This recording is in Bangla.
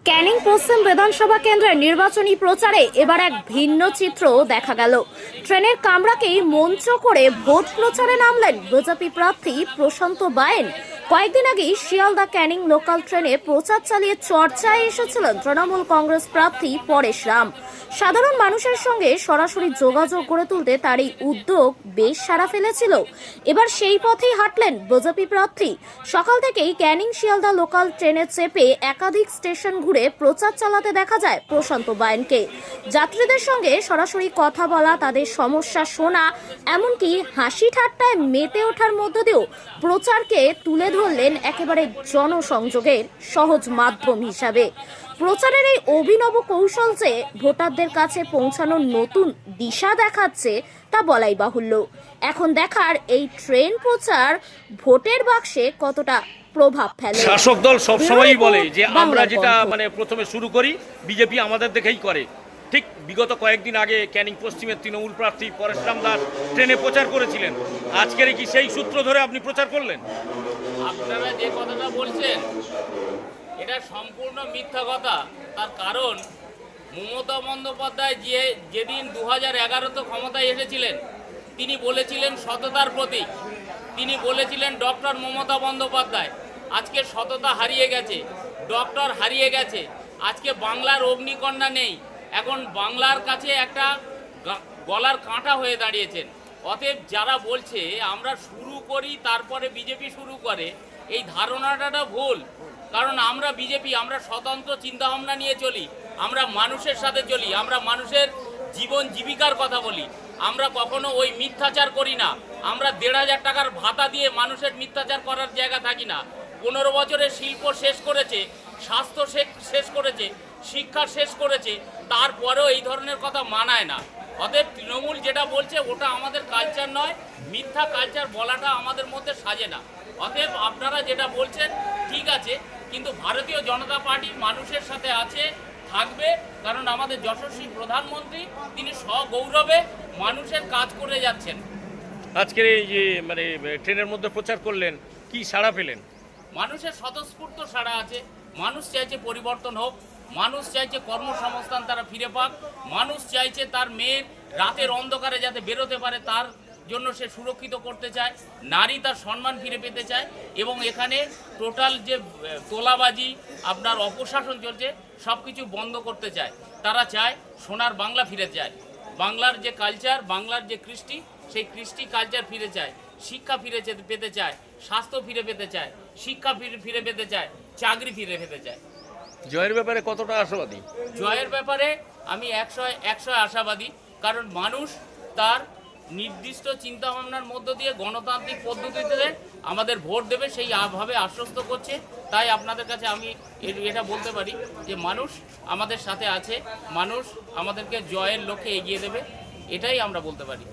ক্যানিং পশ্চিম বিধানসভা কেন্দ্রের নির্বাচনী প্রচারে এবার এক ভিন্ন চিত্র দেখা গেল। ট্রেনের কামরাকেই মঞ্চ করে ভোট প্রচারে নামলেন বিজেপি প্রার্থী প্রশান্ত বায়েন। কয়েকদিন আগেই শিয়ালদা ক্যানিং লোকাল ট্রেনে প্রচার চালিয়ে চর্চায় এসেছিলেন তৃণমূল কংগ্রেস প্রার্থী পরেশ রাম। সাধারণ মানুষের সঙ্গে সরাসরি যোগাযোগ গড়ে তুলতে তার এই উদ্যোগ বেশ সাড়া ফেলেছিল। এবার সেই পথেই হাঁটলেন বিজেপি প্রার্থী। সকাল থেকেই ক্যানিং শিয়ালদা লোকাল ট্রেনে চেপে একাধিক স্টেশন ঘুরে প্রচার চালাতে দেখা যায় প্রশান্ত বায়েনকে। যাত্রীদের সঙ্গে সরাসরি কথা বলা, তাদের সমস্যা শোনা, এমনকি হাসি ঠাট্টায় মেতে ওঠার মধ্য দিয়েও প্রচারকে তুলে ধরলেন একেবারে জনসংযোগের সহজ মাধ্যম হিসাবে। প্রচারের এই অভিনব কৌশল যে ভোটারদের কাছে পৌঁছানোর নতুন দিশা দেখাচ্ছে তা বলাই বাহুল্য। এখন দেখার এই ট্রেন প্রচার ভোটের বাক্সে কতটা প্রভাব ফেলে। শাসক দল সবসময়ই বলে যে আমরা যেটা প্রথমে শুরু করি বিজেপি আমাদের দেখেই করে। ঠিক বিগত কয়েকদিন আগে ক্যানিং পশ্চিমের তৃণমূল প্রার্থী পরেশ রাম দাস ট্রেনে প্রচার করেছিলেন। আজকের কি সেই সূত্র ধরে আপনি প্রচার করলেন? আপনারা যে কথাটা বলছেন এটা সম্পূর্ণ মিথ্যা কথা। তার কারণ মমতা বন্দ্যোপাধ্যায় যেদিন 2011-তে ক্ষমতায় এসেছিলেন তিনি বলেছিলেন সততার প্রতীক, তিনি বলেছিলেন ডক্টর মমতা বন্দ্যোপাধ্যায়। আজকে সততা হারিয়ে গেছে, ডক্টর হারিয়ে গেছে, আজকে বাংলার অগ্নিকন্যা নেই। এখন বাংলার কাছে একটা গলার কাঁটা হয়ে দাঁড়িয়েছেন। অতএব যারা বলছে আমরা শুরু করি তারপরে বিজেপি শুরু করে, এই ধারণাটা ভুল। কারণ আমরা বিজেপি, আমরা স্বতন্ত্র চিন্তাভাবনা নিয়ে চলি, আমরা মানুষের সাথে চলি, আমরা মানুষের জীবন জীবিকার কথা বলি। আমরা কখনো ওই মিথ্যাচার করি না। আমরা 1,500 টাকার ভাতা দিয়ে মানুষের মিথ্যাচার করার জায়গা থাকি না। 15 বছরের শিল্প শেষ করেছে, স্বাস্থ্য শেষ করেছে, শিক্ষা শেষ করেছে, তারপরেও এই ধরনের কথা মানায় না। অতএব তৃণমূল যেটা বলছে ওটা আমাদের কালচার নয়, মিথ্যা কালচার বলাটা আমাদের মধ্যে সাজে না। অতএব আপনারা যেটা বলছেন ঠিক আছে, কিন্তু ভারতীয় জনতা পার্টি মানুষের সাথে আছে, থাকবে। কারণ আমাদের যশস্বী প্রধানমন্ত্রী তিনি সগৌরবে মানুষের কাজ করে যাচ্ছেন। আজকের এই যে ট্রেনের মধ্যে প্রচার করলেন, কি সাড়া পেলেন? মানুষের স্বতঃস্ফূর্ত সাড়া আছে। মানুষ চাইছে পরিবর্তন হোক, মানুষ চাইছে কর্মসংস্থান তারা ফিরে পাক, মানুষ চাইছে তার মেয়ের রাতের অন্ধকারে যাতে বেরোতে পারে তার জন্য সে সুরক্ষিত করতে চায়, নারী তার সম্মান ফিরে পেতে চায়। এবং এখানে টোটাল যে তোলাবাজি আপনার অপশাসন চলছে সব কিছু বন্ধ করতে চায়। তারা চায় সোনার বাংলা ফিরে চায়, বাংলার যে কালচার, বাংলার যে কৃষ্টি, সেই কৃষ্টি কালচার ফিরে চায়, শিক্ষা ফিরে পেতে চায়, স্বাস্থ্য ফিরে পেতে চায়, শিক্ষা ফিরে পেতে চায়, চাকরি ফিরে পেতে চায়। জয়ের ব্যাপারে কতটা আশাবাদী? জয়ের ব্যাপারে আমি 100 আশাবাদী। কারণ মানুষ তার নির্দিষ্ট চিন্তাভাবনার মধ্য দিয়ে গণতান্ত্রিক পদ্ধতিতে আমাদের ভোট দেবে সেই ভাবে আশ্বস্ত করছে। তাই আপনাদের কাছে আমি এটা বলতে পারি যে মানুষ আমাদের সাথে আছে, মানুষ আমাদেরকে জয়ের লক্ষ্যে এগিয়ে দেবে, এটাই আমরা বলতে পারি।